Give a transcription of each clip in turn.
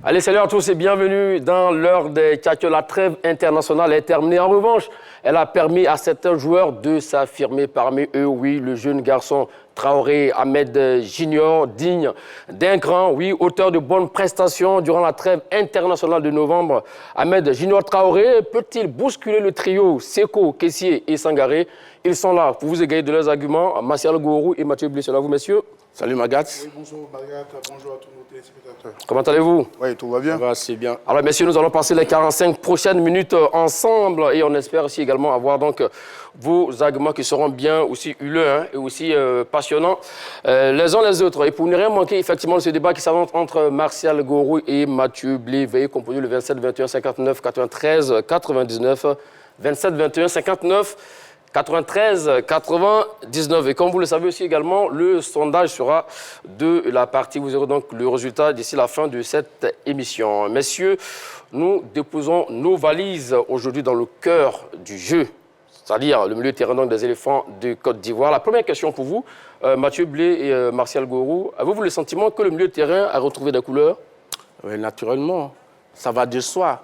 Allez, salut à tous et bienvenue dans l'heure des Tchatchos. La trêve internationale est terminée. En revanche, elle a permis à certains joueurs de s'affirmer. Parmi eux, oui, le jeune garçon Traoré Ahmed Junior, digne d'un grand, oui, auteur de bonnes prestations durant la trêve internationale de novembre. Ahmed Junior Traoré peut-il bousculer le trio Seko, Kessié et Sangaré? Ils sont là pour vous égayer de leurs arguments. Martial Gourou et Mathieu Blé, c'est là vous, messieurs. Salut Magatz. Oui, bonjour Magatz, bonjour à tous nos téléspectateurs. Comment allez-vous? Oui, tout va bien. Ça va, c'est bien. Alors messieurs, nous allons passer les 45 prochaines minutes ensemble et on espère aussi également avoir donc vos arguments qui seront bien aussi huleux et aussi passionnants les uns les autres. Et pour ne rien manquer effectivement de ce débat qui s'avance entre Martial Gourou et Mathieu Blé, veuillez composer le 27 21 59 93 99 27 21 59 93 99. Et comme vous le savez aussi également, le sondage sera de la partie. Vous aurez donc le résultat d'ici la fin de cette émission. Messieurs, nous déposons nos valises aujourd'hui dans le cœur du jeu, c'est-à-dire le milieu de terrain donc des éléphants de Côte d'Ivoire. La première question pour vous, Mathieu Blé et Martial Gourou, avez-vous le sentiment que le milieu de terrain a retrouvé des couleurs? Oui, naturellement, ça va de soi.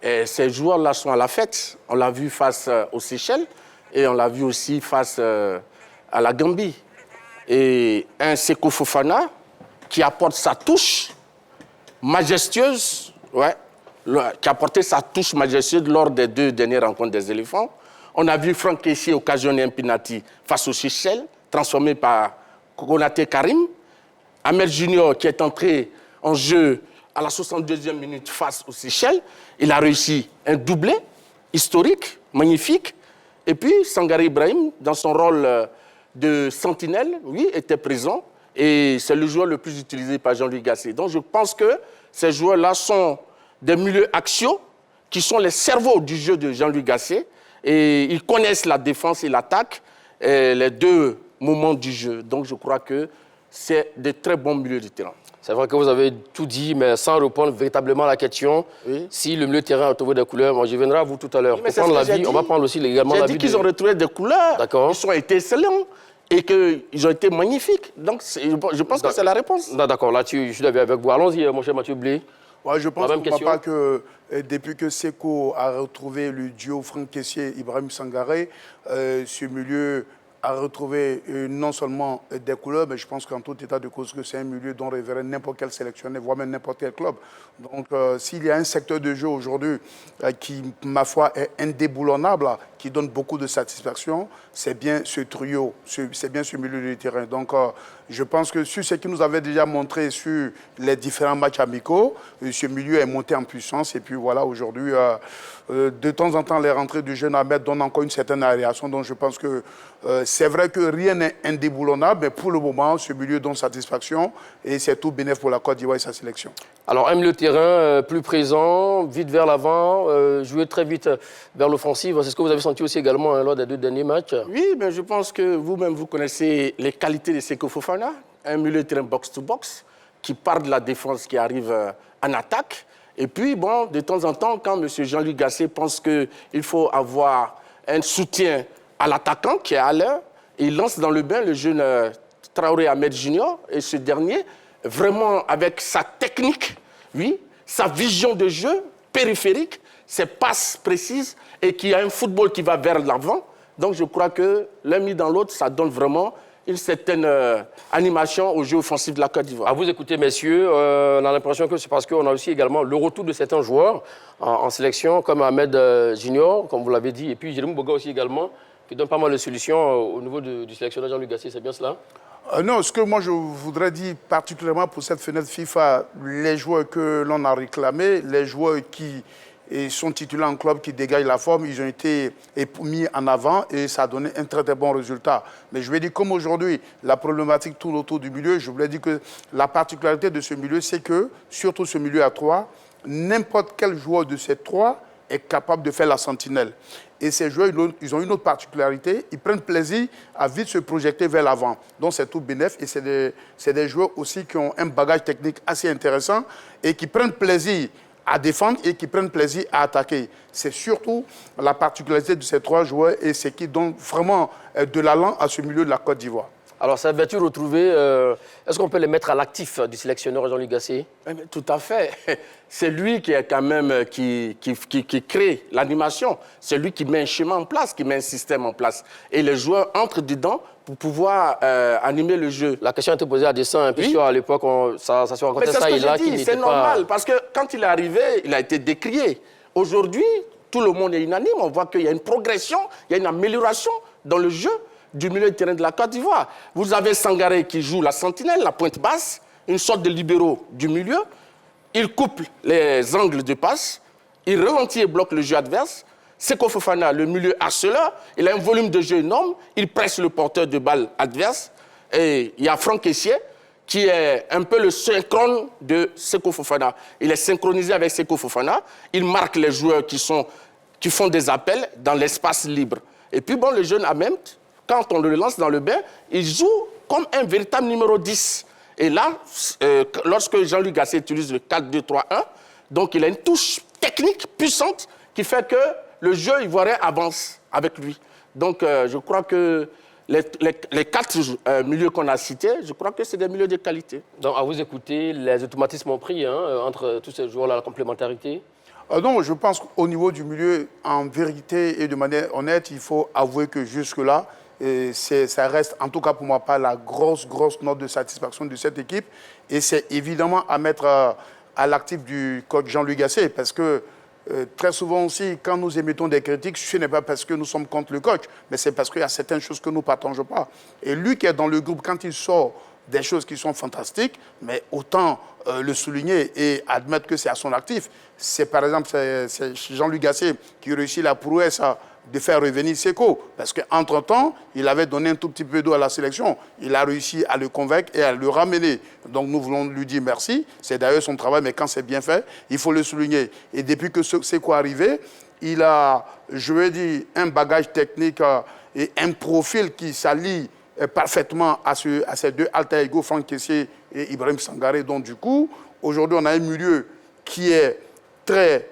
Et ces joueurs-là sont à la fête. On l'a vu face aux Seychelles. Et on l'a vu aussi face à la Gambie. Et un Seko Fofana qui apporte sa touche majestueuse, qui a apporté sa touche majestueuse lors des 2 dernières rencontres des éléphants. On a vu Franck Kessié occasionner un penalty face aux Seychelles, transformé par Konaté Karim. Ahmed Junior qui est entré en jeu à la 62e minute face aux Seychelles. Il a réussi un doublé historique, magnifique. Et puis, Sangaré Ibrahim, dans son rôle de sentinelle, oui, était présent. Et c'est le joueur le plus utilisé par Jean-Louis Gasset. Donc, je pense que ces joueurs-là sont des milieux axiaux qui sont les cerveaux du jeu de Jean-Louis Gasset. Et ils connaissent la défense et l'attaque, les 2 moments du jeu. Donc, je crois que c'est de très bons milieux de terrain. C'est vrai que vous avez tout dit, mais sans répondre véritablement à la question, oui. Si le milieu de terrain a retrouvé des couleurs, moi je viendrai à vous tout à l'heure. Oui, pour prendre l'avis, on va prendre aussi également l'avis. J'ai dit qu'ils ont retrouvé des couleurs, d'accord. Ils ont été excellents et qu'ils ont été magnifiques. Donc je pense que c'est la réponse. D'accord, là-dessus, je suis d'accord avec vous. Allons-y, mon cher Mathieu Blé. Ouais, je pense pas que depuis que Seko a retrouvé le duo Franck Kessié et Ibrahim Sangaré, ce milieu a retrouvé non seulement des couleurs, mais je pense qu'en tout état de cause que c'est un milieu dont rêverait n'importe quel sélectionneur, voire même n'importe quel club. Donc s'il y a un secteur de jeu aujourd'hui qui, ma foi, est indéboulonnable, qui donne beaucoup de satisfaction, c'est bien ce trio, c'est bien ce milieu de terrain. Donc je pense que sur ce qui nous avait déjà montré sur les différents matchs amicaux, ce milieu est monté en puissance. Et puis voilà, aujourd'hui, de temps en temps, les rentrées du jeune Ahmed donnent encore une certaine aération. Donc je pense que c'est vrai que rien n'est indéboulonnable, mais pour le moment, ce milieu donne satisfaction et c'est tout bénéfice pour la Côte d'Ivoire et sa sélection. Alors, un milieu de terrain plus présent, vite vers l'avant, jouer très vite vers l'offensive. C'est ce que vous avez senti aussi également lors des 2 derniers matchs? Oui, mais je pense que vous-même, vous connaissez les qualités de Seko Fofana, un milieu de terrain box-to-box qui part de la défense, qui arrive en attaque. Et puis, bon, de temps en temps, quand M. Jean-Louis Gasset pense qu'il faut avoir un soutien à l'attaquant qui est à l'heure, il lance dans le bain le jeune Traoré Ahmed Junior. Et ce dernier, vraiment avec sa technique, oui, sa vision de jeu périphérique, ses passes précises et qui a un football qui va vers l'avant. Donc je crois que l'un mis dans l'autre, ça donne vraiment une certaine animation au jeu offensif de la Côte d'Ivoire. À vous écouter, messieurs, on a l'impression que c'est parce qu'on a aussi également le retour de certains joueurs en sélection, comme Ahmed Junior, comme vous l'avez dit, et puis Jérôme Boga aussi également, qui donne pas mal de solutions au niveau du sélectionneur Jean-Luc Gasset, c'est bien cela? Non, ce que moi je voudrais dire particulièrement pour cette fenêtre FIFA, les joueurs que l'on a réclamés, les joueurs qui sont titulaires en club, qui dégagent la forme, ils ont été mis en avant et ça a donné un très très bon résultat. Mais je vais dire, comme aujourd'hui, la problématique tourne autour du milieu, je voulais dire que la particularité de ce milieu, c'est que, surtout ce milieu à 3, n'importe quel joueur de ces 3 est capable de faire la sentinelle. Et ces joueurs, ils ont une autre particularité, ils prennent plaisir à vite se projeter vers l'avant. Donc c'est tout bénéf et c'est des joueurs aussi qui ont un bagage technique assez intéressant et qui prennent plaisir à défendre et qui prennent plaisir à attaquer. c'est surtout la particularité de ces 3 joueurs et ce qui donne vraiment de l'allant à ce milieu de la Côte d'Ivoire. Alors, ça va-tu retrouver, est-ce qu'on peut les mettre à l'actif du sélectionneur Jean-Luc Gasset? Tout à fait. C'est lui qui est quand même qui crée l'animation. C'est lui qui met un schéma en place, qui met un système en place. Et les joueurs entrent dedans pour pouvoir animer le jeu. La question a été posée à dessein, puisque à l'époque, ça se rencontrait ça et là qui n'était pas... C'est normal, parce que quand il est arrivé, il a été décrié. Aujourd'hui, tout le monde est unanime. On voit qu'il y a une progression, il y a une amélioration dans le jeu du milieu de terrain de la Côte d'Ivoire. Vous avez Sangaré qui joue la sentinelle, la pointe basse, une sorte de libéraux du milieu. Il coupe les angles de passe, il ralentit et bloque le jeu adverse. Seko Fofana, le milieu harceleur, il a un volume de jeu énorme, il presse le porteur de balle adverse. Et il y a Franck Kessié, qui est un peu le synchrone de Seko Fofana. Il est synchronisé avec Seko Fofana, il marque les joueurs qui font des appels dans l'espace libre. Et puis bon, le jeune Ahmed, quand on le lance dans le bain, il joue comme un véritable numéro 10. Et là, lorsque Jean-Luc Gasset utilise le 4-2-3-1, donc il a une touche technique puissante qui fait que le jeu ivoirien avance avec lui. Donc je crois que les 4 milieux qu'on a cités, je crois que c'est des milieux de qualité. Donc à vous écouter, les automatismes ont pris entre tous ces joueurs-là, la complémentarité? Non, je pense qu'au niveau du milieu, en vérité et de manière honnête, il faut avouer que jusque-là, ça reste, en tout cas pour moi, pas la grosse note de satisfaction de cette équipe. Et c'est évidemment à mettre à l'actif du coach Jean-Luc Gasset, parce que très souvent aussi, quand nous émettons des critiques, ce n'est pas parce que nous sommes contre le coach, mais c'est parce qu'il y a certaines choses que nous ne partageons pas. Et lui qui est dans le groupe, quand il sort des choses qui sont fantastiques, mais autant le souligner et admettre que c'est à son actif. C'est par exemple c'est Jean-Luc Gasset qui réussit la prouesse de faire revenir Seko, parce qu'entre-temps, il avait donné un tout petit peu d'eau à la sélection. Il a réussi à le convaincre et à le ramener. Donc nous voulons lui dire merci. C'est d'ailleurs son travail, mais quand c'est bien fait, il faut le souligner. Et depuis que Seko est arrivé, il a, je veux dire, un bagage technique et un profil qui s'allie parfaitement à ces 2 alter ego, Franck Kessié et Ibrahim Sangaré. Donc du coup, aujourd'hui, on a un milieu qui est très...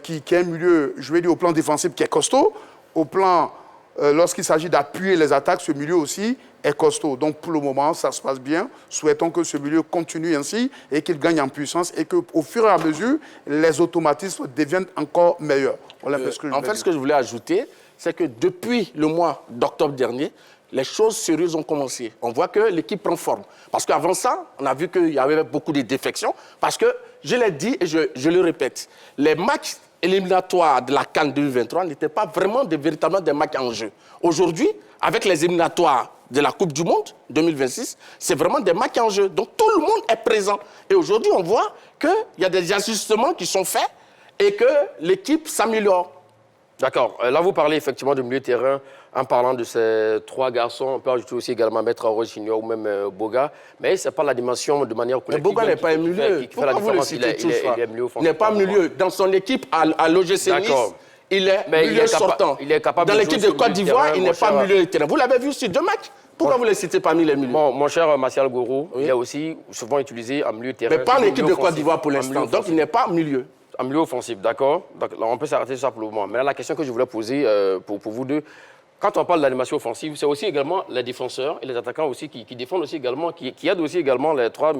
qui est un milieu, je vais dire, au plan défensif qui est costaud. Au plan, lorsqu'il s'agit d'appuyer les attaques, ce milieu aussi est costaud. Donc pour le moment, ça se passe bien. Souhaitons que ce milieu continue ainsi et qu'il gagne en puissance et qu'au fur et à mesure, les automatismes deviennent encore meilleurs. Voilà ce que je voulais ajouter, c'est que depuis le mois d'octobre dernier, les choses sérieuses ont commencé. On voit que l'équipe prend forme. Parce qu'avant ça, on a vu qu'il y avait beaucoup de défections. Parce que, je l'ai dit et je le répète, les matchs éliminatoires de la CAN 2023 n'étaient pas vraiment véritablement des matchs en jeu. Aujourd'hui, avec les éliminatoires de la Coupe du Monde 2026, c'est vraiment des matchs en jeu. Donc tout le monde est présent. Et aujourd'hui, on voit qu'il y a des ajustements qui sont faits et que l'équipe s'améliore. D'accord. Là, vous parlez effectivement de milieu de terrain en parlant de ces 3 garçons. On peut ajouter aussi également Maître Rose Junior ou même Boga. Mais ce n'est pas la dimension de manière collective. Mais Boga n'est pas un milieu. Qui fait la différence. Il n'est pas milieu. Dans son équipe à l'OGC Nice, il est milieu sortant. Il est capable dans l'équipe de Côte d'Ivoire, il n'est pas milieu de terrain. Vous l'avez vu sur 2 matchs. Pourquoi vous ne les citez parmi les milieux? Mon cher Martial Gourou, il est aussi souvent utilisé en milieu de terrain. Mais pas l'équipe de Côte d'Ivoire pour l'instant. Donc il n'est pas milieu. En milieu offensif, d'accord. On peut s'arrêter sur ça pour le moment. Mais là, la question que je voulais poser pour vous deux, quand on parle d'animation offensive, c'est aussi également les défenseurs et les attaquants aussi qui défendent aussi également, qui aident aussi également les 3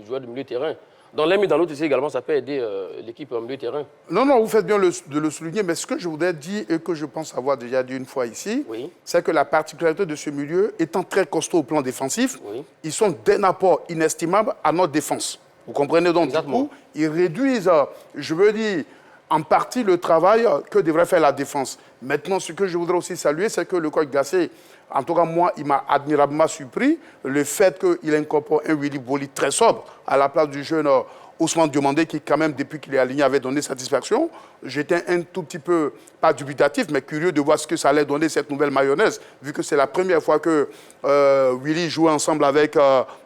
joueurs de milieu de terrain. Dans l'un mais dans l'autre aussi également, ça peut aider l'équipe en milieu de terrain. Non, vous faites bien de le souligner, mais ce que je voudrais dire et que je pense avoir déjà dit une fois ici, c'est que la particularité de ce milieu, étant très costaud au plan défensif, ils sont d'un apport inestimable à notre défense. Vous comprenez donc, du coup, ils réduisent, je veux dire, en partie le travail que devrait faire la défense. Maintenant, ce que je voudrais aussi saluer, c'est que le coach Gasset, en tout cas moi, il m'a admirablement surpris le fait qu'il incorpore un Willy Boli très sobre à la place du jeune Ousmane Diomandé qui, quand même, depuis qu'il est aligné, avait donné satisfaction. J'étais un tout petit peu, pas dubitatif, mais curieux de voir ce que ça allait donner, cette nouvelle mayonnaise, vu que c'est la première fois que Willy jouait ensemble avec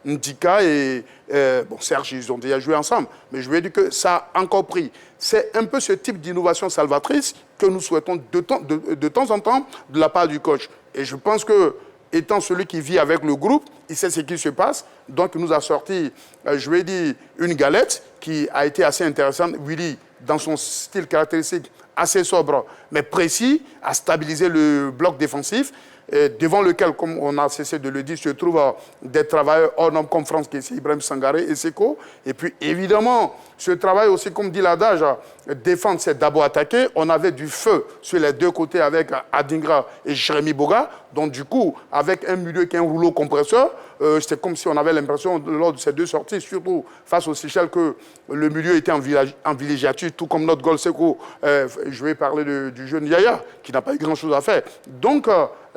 Ndika et Serge, ils ont déjà joué ensemble. Mais je lui ai dit que ça a encore pris. C'est un peu ce type d'innovation salvatrice que nous souhaitons de temps en temps de la part du coach. Et je pense que, étant celui qui vit avec le groupe, il sait ce qui se passe. Donc, il nous a sorti, je vais dire, une galette qui a été assez intéressante. Willy, dans son style caractéristique, assez sobre, mais précis, à stabiliser le bloc défensif, devant lequel, comme on a cessé de le dire, se trouvent des travailleurs hors normes comme France Kessie, Ibrahim Sangaré et Seko. Et puis, évidemment, ce travail aussi, comme dit l'adage, défendre, c'est d'abord attaquer. On avait du feu sur les deux côtés avec Adingra et Jérémy Boga. Donc, du coup, avec un milieu qui est un rouleau compresseur, c'est comme si on avait l'impression, lors de ces deux sorties, surtout face aux Seychelles, que le milieu était en villégiature, tout comme notre goal Seko. Je vais parler du jeune Yaya, qui n'a pas eu grand-chose à faire. Donc,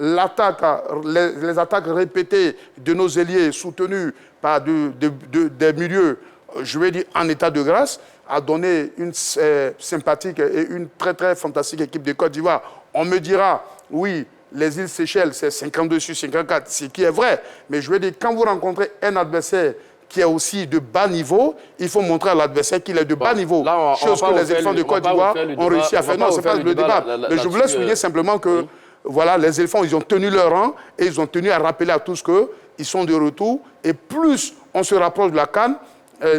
l'attaque, les attaques répétées de nos ailiers soutenus par des milieux, je vais dire en état de grâce, a donné une sympathique et une très très fantastique équipe de Côte d'Ivoire. On me dira, oui, les îles Seychelles, c'est 52 sur 54, ce qui est vrai. Mais je veux dire, quand vous rencontrez un adversaire qui est aussi de bas niveau, il faut montrer à l'adversaire qu'il est de bas niveau. Là, chose que les éléphants de Côte d'Ivoire ont réussi à faire. Non, ce n'est pas le débat. Mais je voulais souligner simplement que voilà, les éléphants, ils ont tenu leur rang et ils ont tenu à rappeler à tous qu'ils sont de retour. Et plus on se rapproche de la CAN,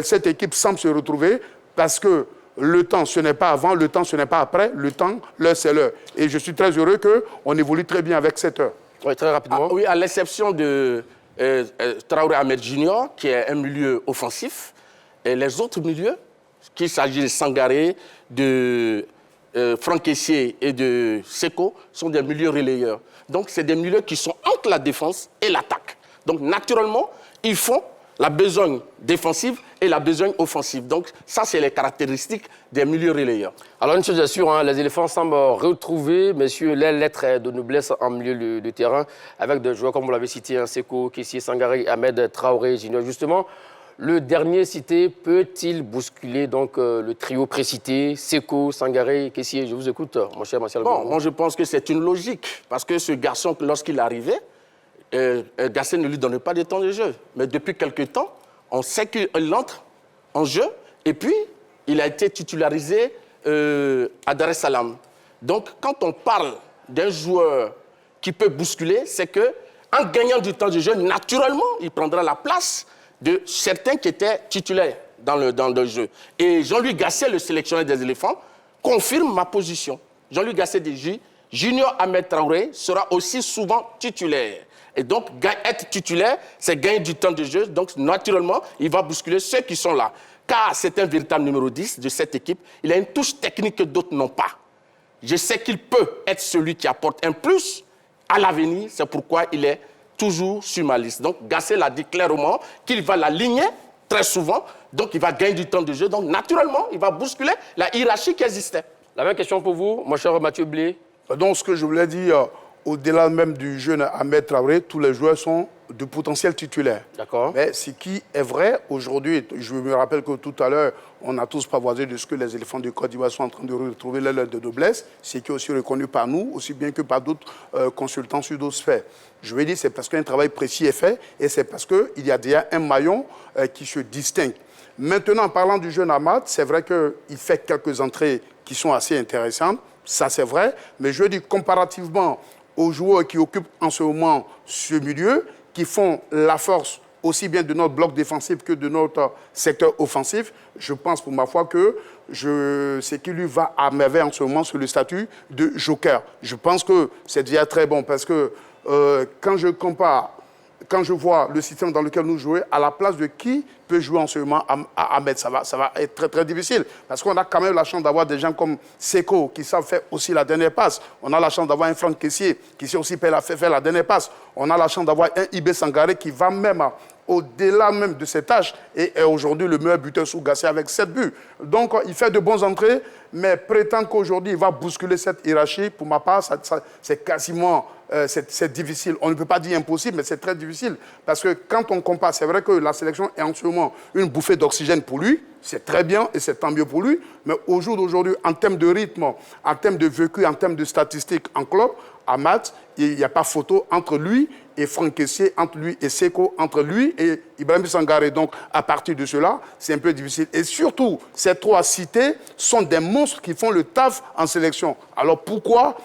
cette équipe semble se retrouver parce que le temps, ce n'est pas avant, le temps, ce n'est pas après, le temps, l'heure, c'est l'heure. Et je suis très heureux qu'on évolue très bien avec cette heure. Oui, très rapidement. Oui, à l'exception de Traoré Ahmed Junior, qui est un milieu offensif, et les autres milieux, qu'il s'agisse de Sangaré, de Franck Kessié et de Seko, sont des milieux relayeurs. Donc, c'est des milieux qui sont entre la défense et l'attaque. Donc, naturellement, ils font la besogne défensive et la besogne offensive. Donc, ça, c'est les caractéristiques des milieux relayeurs. Alors, une chose est sûre, hein, les éléphants semblent retrouver, messieurs, les lettres de noblesse en milieu de terrain, avec des joueurs, comme vous l'avez cité, hein, Seko, Kessié, Sangaré, Ahmed Traoré, Junior. Justement, le dernier cité peut-il bousculer donc, le trio précité, Seko, Sangaré, Kessié? Je vous écoute, mon cher Martial. Bon, moi, je pense que c'est une logique, parce que ce garçon, lorsqu'il arrivait, Gasset ne lui donnait pas de temps de jeu. Mais depuis quelque temps, on sait qu'il entre en jeu et puis il a été titularisé à Dar es Salaam. Donc, quand on parle d'un joueur qui peut bousculer, c'est qu'en gagnant du temps de jeu, naturellement, il prendra la place de certains qui étaient titulaires dans le jeu. Et Jean-Louis Gasset, le sélectionneur des éléphants, confirme ma position. Jean-Louis Gasset dit Junior Ahmed Traoré sera aussi souvent titulaire. Et donc, être titulaire, c'est gagner du temps de jeu. Donc, naturellement, il va bousculer ceux qui sont là. Car c'est un véritable numéro 10 de cette équipe. Il a une touche technique que d'autres n'ont pas. Je sais qu'il peut être celui qui apporte un plus à l'avenir. C'est pourquoi il est toujours sur ma liste. Donc, Gasset l'a dit clairement qu'il va l'aligner très souvent. Donc, il va gagner du temps de jeu. Donc, naturellement, il va bousculer la hiérarchie qui existait. La même question pour vous, mon cher Mathieu Blé. Donc, ce que je voulais dire... Au-delà même du jeune Ahmed Traoré, tous les joueurs sont de potentiels titulaires. D'accord. Mais ce qui est vrai aujourd'hui, je me rappelle que tout à l'heure, on a tous pavoisé de ce que les éléphants de Côte d'Ivoire sont en train de retrouver l'aile de noblesse, ce qui est aussi reconnu par nous, aussi bien que par d'autres consultants sur d'autres sphères. Je veux dire, c'est parce qu'un travail précis est fait et c'est parce qu'il y a déjà un maillon qui se distingue. Maintenant, en parlant du jeune Ahmad, c'est vrai qu'il fait quelques entrées qui sont assez intéressantes, ça c'est vrai, mais je veux dire, comparativement aux joueurs qui occupent en ce moment ce milieu, qui font la force aussi bien de notre bloc défensif que de notre secteur offensif, je pense pour ma foi que ce qui lui va à merveille en ce moment sur le statut de joker. Je pense que c'est déjà très bon parce que quand je vois le système dans lequel nous jouons, à la place de qui peut jouer en ce moment à Ahmed, ça va être très très difficile. Parce qu'on a quand même la chance d'avoir des gens comme Seko qui savent faire aussi la dernière passe. On a la chance d'avoir un Franck Kessié qui sait aussi faire la dernière passe. On a la chance d'avoir un Ibé Sangaré qui va même au-delà même de ses tâches et est aujourd'hui le meilleur buteur sous Gasset avec 7 buts. Donc il fait de bonnes entrées, mais prétend qu'aujourd'hui il va bousculer cette hiérarchie. Pour ma part, c'est quasiment... c'est difficile. On ne peut pas dire impossible, mais c'est très difficile. Parce que quand on compare, c'est vrai que la sélection est en ce moment une bouffée d'oxygène pour lui. C'est très bien et c'est tant mieux pour lui. Mais au jour d'aujourd'hui, en termes de rythme, en termes de vécu, en termes de statistiques en club, Ahmad, il n'y a pas photo entre lui et Franck Kessié, entre lui et Seko, entre lui et Ibrahim Sangaré. Donc, à partir de cela, c'est un peu difficile. Et surtout, ces trois cités sont des monstres qui font le taf en sélection. Alors, pourquoi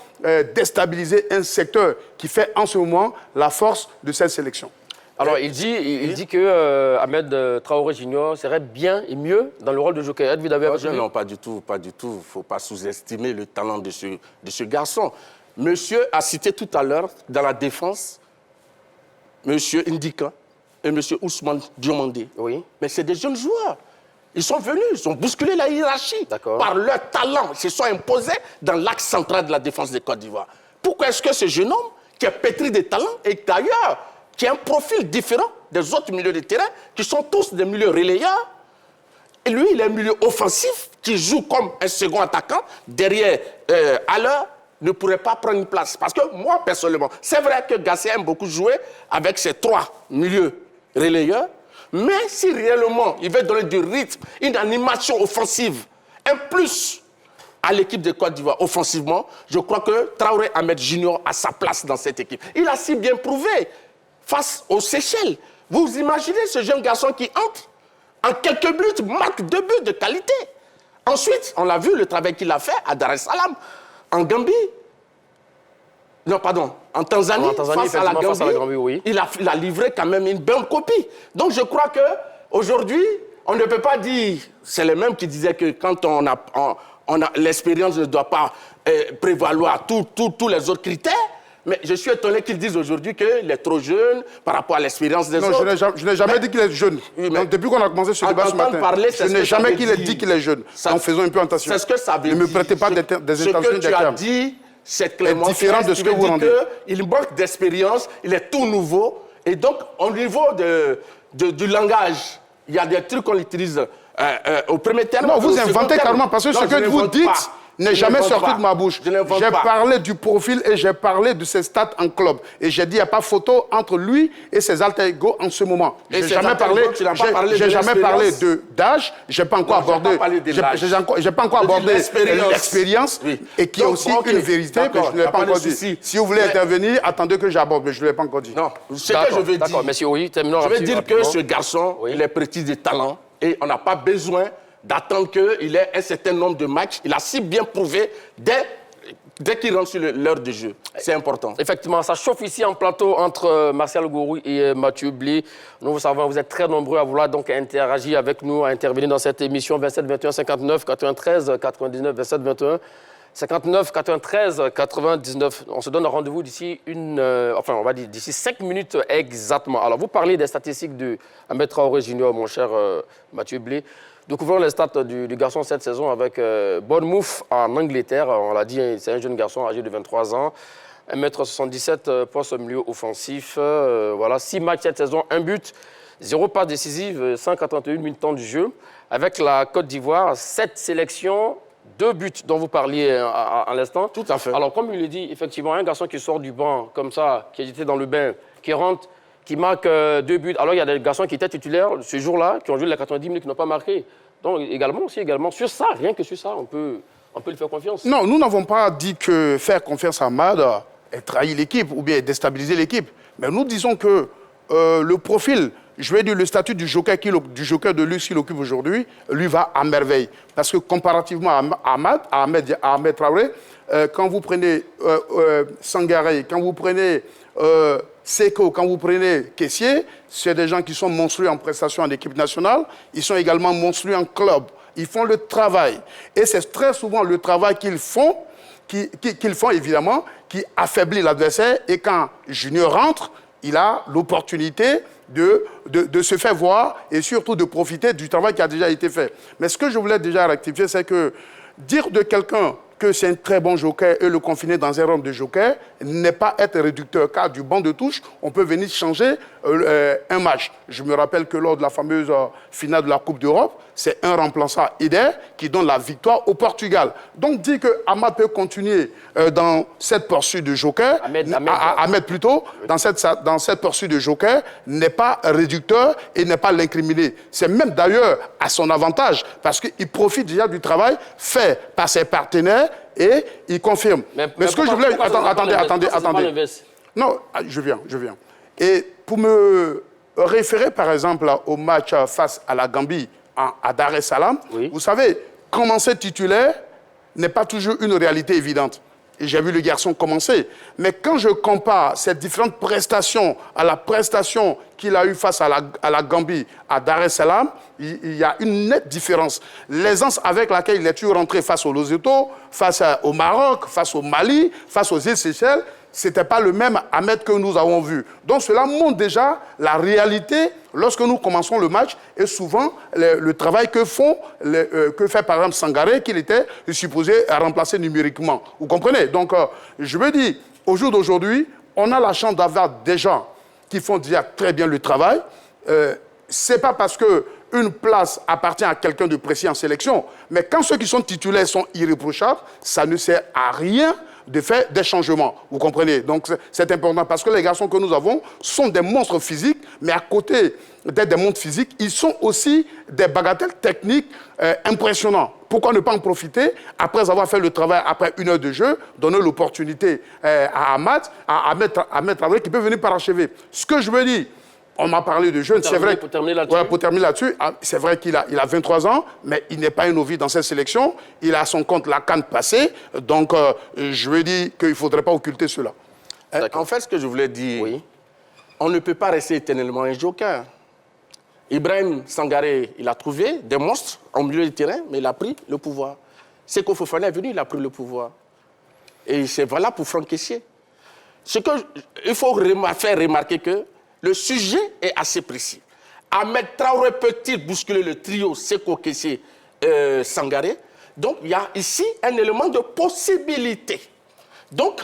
déstabiliser un secteur qui fait en ce moment la force de cette sélection? Alors, il dit que Ahmed Traoré Junior serait bien et mieux dans le rôle de joker. Êtes-vous d'accord avec lui? Non, pas du tout, pas du tout. Il ne faut pas sous-estimer le talent de ce garçon. Monsieur a cité tout à l'heure, dans la défense, Monsieur Ndika et Monsieur Ousmane Diomandé. Oui. Mais c'est des jeunes joueurs. Ils sont venus, ils ont bousculé la hiérarchie. Par leur talent, ils se sont imposés dans l'axe central de la défense de Côte d'Ivoire. Pourquoi est-ce que ce jeune homme, qui est pétri de talent, et d'ailleurs, qui a un profil différent des autres milieux de terrain, qui sont tous des milieux relayeurs, et lui, il est un milieu offensif, qui joue comme un second attaquant, derrière, à l'heure, ne pourrait pas prendre une place. Parce que moi, personnellement, c'est vrai que Gasset aime beaucoup jouer avec ses 3 milieux relayeurs, mais si réellement il veut donner du rythme, une animation offensive, un plus à l'équipe de Côte d'Ivoire offensivement, je crois que Traoré Ahmed Junior a sa place dans cette équipe. Il a si bien prouvé face aux Seychelles. Vous imaginez ce jeune garçon qui entre, en quelques minutes, marque 2 buts de qualité. Ensuite, on l'a vu, le travail qu'il a fait à Dar es Salaam, en Gambie. Non, pardon, en Tanzanie, face à la Gambie, oui. il a livré quand même une bonne copie. Donc je crois qu'aujourd'hui, on ne peut pas dire, c'est les mêmes qui disaient que quand l'expérience ne doit pas prévaloir tous les autres critères, mais je suis étonné qu'ils disent aujourd'hui qu'il est trop jeune par rapport à l'expérience des autres. Non, je n'ai jamais dit qu'il est jeune. Oui, donc, depuis qu'on a commencé ce débat ce matin, je n'ai jamais dit qu'il est jeune. Donc faisons un peu attention. C'est ce que ça veut dire. Ne me prêtez pas des intentions Ce que tu as dit, c'est clairement différent de ce que vous rendez. Il manque d'expérience, il est tout nouveau. Et donc, au niveau du langage, il y a des trucs qu'on utilise au premier terme. Non, vous inventez carrément, parce que ce que vous dites n'est jamais sorti de ma bouche. J'ai parlé du profil et j'ai parlé de ses stats en club. Et j'ai dit qu'il n'y a pas photo entre lui et ses alter ego en ce moment. Je n'ai jamais parlé d'âge, je n'ai pas encore abordé l'expérience et qui est aussi une vérité, mais je ne l'ai pas encore dit. Si vous voulez intervenir, attendez que j'aborde, mais je ne l'ai pas encore dit. Non, ce que je veux dire, je veux dire que ce garçon, il est petit de talent et on n'a pas besoin d'attendre qu'il ait un certain nombre de matchs. Il a si bien prouvé dès qu'il rentre sur l'heure de jeu. C'est important. Effectivement, ça chauffe ici en plateau entre Martial Gourou et Mathieu Blé. Nous, vous savez, vous êtes très nombreux à vouloir donc interagir avec nous, à intervenir dans cette émission 27 21 59 93 99 27 21 59 93 99. On se donne rendez-vous d'ici on va dire d'ici 5 minutes exactement. Alors, vous parlez des statistiques de Ahmed Traoré Junior, mon cher Mathieu Blé. Découvrons les stats du garçon cette saison avec Bournemouth en Angleterre. On l'a dit, c'est un jeune garçon âgé de 23 ans. 1m77, poste au milieu offensif. Voilà, 6 matchs cette saison, 1 but, 0 passe décisive, 181 minutes de temps du jeu. Avec la Côte d'Ivoire, 7 sélections, 2 buts dont vous parliez à l'instant. Tout à fait. Alors, comme il le dit, effectivement, un garçon qui sort du banc comme ça, qui était dans le bain, qui rentre, qui marque 2 buts. Alors, il y a des garçons qui étaient titulaires ce jour-là, qui ont joué les 90 minutes, qui n'ont pas marqué. Donc, également, sur ça, rien que sur ça, on peut lui faire confiance. Non, nous n'avons pas dit que faire confiance à Ahmad est trahir l'équipe ou bien déstabiliser l'équipe. Mais nous disons que le profil, je vais dire le statut du joker de luxe qu'il occupe aujourd'hui, lui va à merveille. Parce que comparativement à Ahmed Traoré, quand vous prenez Sangaré, quand vous prenez Seko, quand vous prenez Kessié, c'est des gens qui sont monstrueux en prestation en équipe nationale. Ils sont également monstrueux en club. Ils font le travail. Et c'est très souvent le travail qu'ils font, évidemment, qui affaiblit l'adversaire. Et quand Junior rentre, il a l'opportunité de se faire voir et surtout de profiter du travail qui a déjà été fait. Mais ce que je voulais déjà rectifier, c'est que dire de quelqu'un que c'est un très bon joker et le confiner dans un rôle de joker n'est pas être réducteur, car du banc de touche, on peut venir changer un match. Je me rappelle que lors de la fameuse finale de la Coupe d'Europe, c'est un remplaçant Eder qui donne la victoire au Portugal. Donc dire que Ahmad peut continuer dans cette poursuite de joker, Ahmed plutôt, dans cette poursuite de joker, n'est pas réducteur et n'est pas l'incriminer. C'est même d'ailleurs à son avantage, parce qu'il profite déjà du travail fait par ses partenaires et il confirme. Mais ce que je voulais... Attendez. Non, je viens. Et pour me référer, par exemple, au match face à la Gambie à Dar es Salaam, oui. Vous savez, commencer titulaire n'est pas toujours une réalité évidente. j'ai vu le garçon commencer. Mais quand je compare ces différentes prestations à la prestation qu'il a eue face à la Gambie, à Dar es Salaam, il y a une nette différence. L'aisance avec laquelle il est toujours rentré face au Lesotho, face au Maroc, face au Mali, face aux îles Seychelles, ce n'était pas le même Ahmed que nous avons vu. Donc cela montre déjà la réalité lorsque nous commençons le match et souvent le travail que fait par exemple Sangaré, qu'il était supposé remplacer numériquement. Vous comprenez? Donc je veux dire, au jour d'aujourd'hui, on a la chance d'avoir des gens qui font déjà très bien le travail. Ce n'est pas parce qu'une place appartient à quelqu'un de précis en sélection, mais quand ceux qui sont titulaires sont irréprochables, ça ne sert à rien de faire des changements. Vous comprenez? Donc c'est important parce que les garçons que nous avons sont des monstres physiques, mais à côté d'être des monstres physiques, ils sont aussi des bagatelles techniques impressionnants. Pourquoi ne pas en profiter après avoir fait le travail, après 1 heure de jeu, donner l'opportunité à Ahmed Traoré qui peut venir parachever. Ce que je veux dire, on m'a parlé de jeunes, c'est vrai. Pour terminer là-dessus, c'est vrai qu'il a 23 ans, mais il n'est pas un novice dans cette sélection. Il a à son compte la CAN passée. Donc, je veux dire qu'il ne faudrait pas occulter cela. En fait, ce que je voulais dire, oui. On ne peut pas rester éternellement un joker. Ibrahim Sangaré, il a trouvé des monstres en milieu de terrain, mais il a pris le pouvoir. Seko Fofana est venu, il a pris le pouvoir. Et c'est valable pour Franck Kessié. Il faut faire remarquer que le sujet est assez précis. Ahmed Traoré peut-il bousculer le trio Seko Kessié Sangaré? Donc, il y a ici un élément de possibilité. Donc,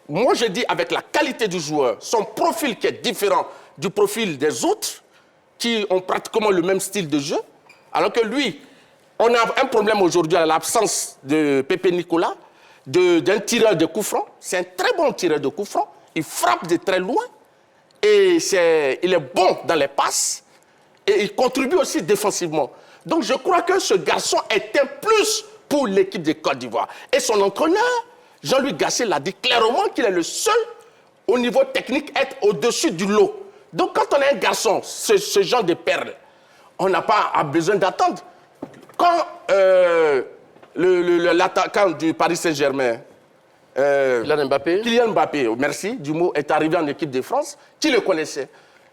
moi, je dis avec la qualité du joueur, son profil qui est différent du profil des autres, qui ont pratiquement le même style de jeu, alors que lui, on a un problème aujourd'hui à l'absence de Pépé Nicolas, d'un tireur de coup franc. C'est un très bon tireur de coup franc. Il frappe de très loin. Et il est bon dans les passes et il contribue aussi défensivement. Donc je crois que ce garçon est un plus pour l'équipe de Côte d'Ivoire. Et son entraîneur, Jean-Louis Gasset, l'a dit clairement qu'il est le seul au niveau technique à être au-dessus du lot. Donc quand on a un garçon, ce genre de perle, on n'a pas besoin d'attendre. Quand l'attaquant du Paris Saint-Germain, Kylian Mbappé, merci, du mot, est arrivé en équipe de France, qui le connaissait.